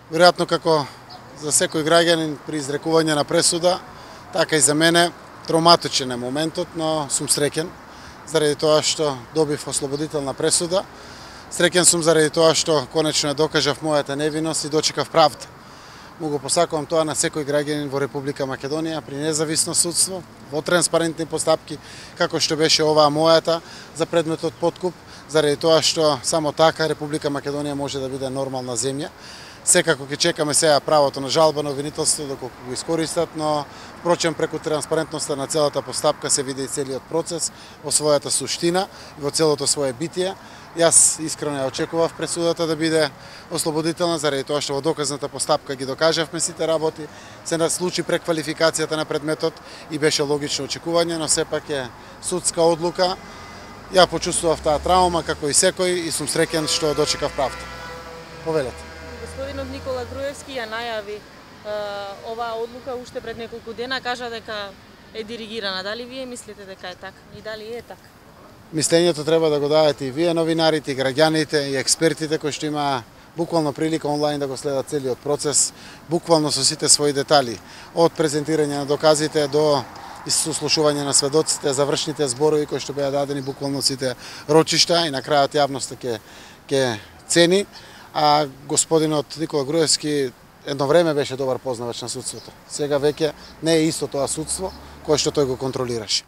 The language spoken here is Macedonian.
Веројатно како за секој граѓанин при изрекување на пресуда, така и за мене травматичен е моментот, но сум среќен заради тоа што добив ослободителна пресуда. Среќен сум заради тоа што конечно докажав мојата невиност и дочекав правда. Му го посакувам тоа на секој граѓанин во Република Македонија при независно судство, во транспарентни постапки, како што беше оваа мојата за предметот подкуп, заради тоа што само така Република Македонија може да биде нормална земја. Секако ќе чекаме сега правото на жалба на обвинителството доколку го искористат, но впрочем преку транспарентноста на целата постапка се види и целиот процес во својата суштина и во целото свое битие. Јас искрено ја очекував пресудата да биде ослободителна заради тоа што во доказната постапка ги докажавме сите работи, се случи преквалификацијата на предметот и беше логично очекување, но сепак е судска одлука. Ја почувствував таа травма како и секој и сум среќен што дочекав правда. Повелете. Господинот Никола Груевски ја најави оваа одлука уште пред неколку дена, кажа дека е диригирана. Дали вие мислите дека е така и дали е така? Мислењето треба да го дадете и вие новинарите, и граѓаните, и експертите кои што има буквално прилика онлайн да го следат целиот процес, буквално со сите своји детали, од презентирање на доказите до ислушување на сведоците, завршните зборови кои што беа дадени буквално сите рочишта и на крајот јавноста ќе цени. А господинот Никола Груевски едно време беше добар познавач на судството. Сега веќе не е исто тоа судство кое што тој го контролираше.